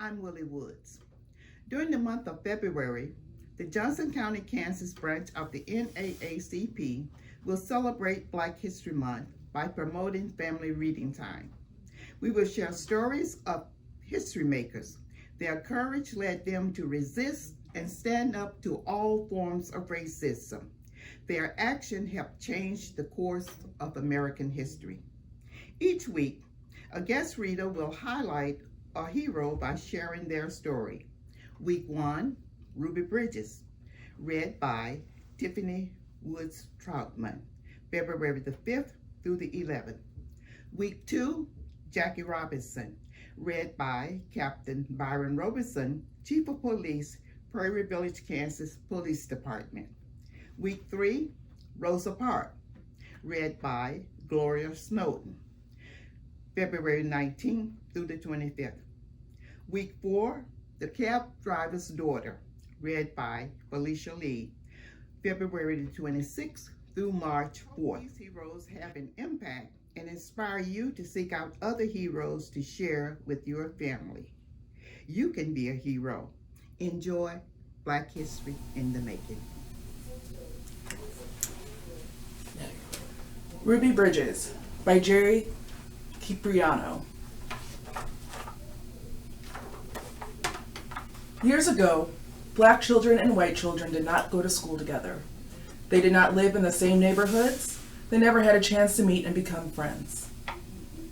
I'm Willie Woods. During the month of February, the Johnson County, Kansas branch of the NAACP will celebrate Black History Month by promoting family reading time. We will share stories of history makers. Their courage led them to resist and stand up to all forms of racism. Their action helped change the course of American history. Each week, a guest reader will highlight a hero by sharing their story. Week 1, Ruby Bridges, read by Tiffany Woods Troutman, February the 5th through the 11th. Week 2, Jackie Robinson, read by Captain Byron Robertson, Chief of Police, Prairie Village, Kansas Police Department. Week 3, Rosa Parks, read by Gloria Snowden, February 19th through the 25th. Week 4, The Cab Driver's Daughter, read by Felicia Lee, February the 26th through March 4th. These heroes have an impact and inspire you to seek out other heroes to share with your family. You can be a hero. Enjoy Black History in the Making. Ruby Bridges by Jerry Cipriano. Years ago, Black children and white children did not go to school together. They did not live in the same neighborhoods. They never had a chance to meet and become friends.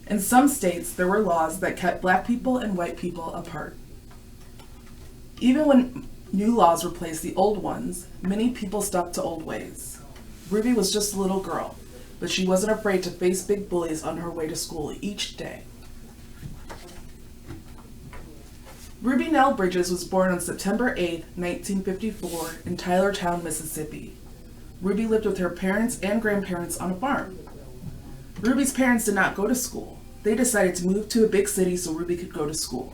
In some states, there were laws that kept Black people and white people apart. Even when new laws replaced the old ones, many people stuck to old ways. Ruby was just a little girl, but she wasn't afraid to face big bullies on her way to school each day. Ruby Nell Bridges was born on September 8, 1954, in Tylertown, Mississippi. Ruby lived with her parents and grandparents on a farm. Ruby's parents did not go to school. They decided to move to a big city so Ruby could go to school.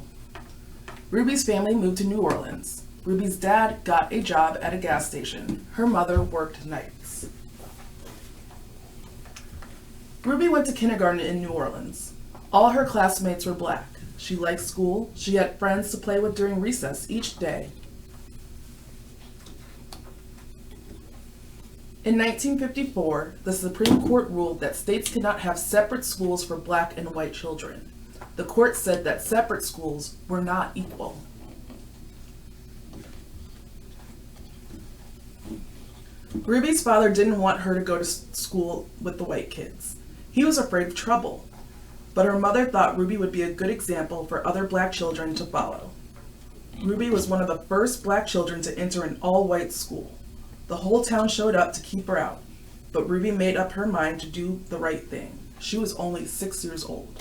Ruby's family moved to New Orleans. Ruby's dad got a job at a gas station. Her mother worked nights. Ruby went to kindergarten in New Orleans. All her classmates were Black. She liked school. She had friends to play with during recess each day. In 1954, the Supreme Court ruled that states could not have separate schools for Black and white children. The court said that separate schools were not equal. Ruby's father didn't want her to go to school with the white kids. He was afraid of trouble, but her mother thought Ruby would be a good example for other Black children to follow. Ruby was one of the first Black children to enter an all-white school. The whole town showed up to keep her out, but Ruby made up her mind to do the right thing. She was only 6 years old.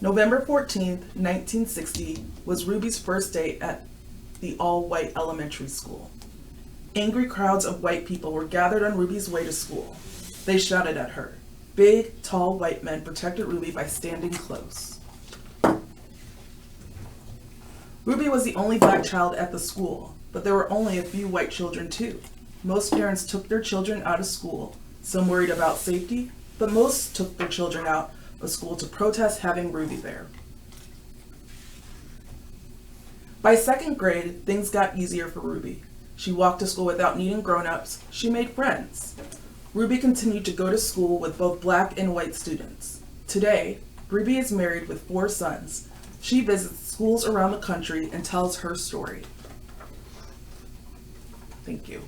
November 14th, 1960 was Ruby's first day at the all-white elementary school. Angry crowds of white people were gathered on Ruby's way to school. They shouted at her. Big, tall white men protected Ruby by standing close. Ruby was the only Black child at the school, but there were only a few white children too. Most parents took their children out of school, some worried about safety, but most took their children out of school to protest having Ruby there. By second grade, things got easier for Ruby. She walked to school without needing grown-ups. She made friends. Ruby continued to go to school with both Black and white students. Today, Ruby is married with 4 sons. She visits schools around the country and tells her story. Thank you.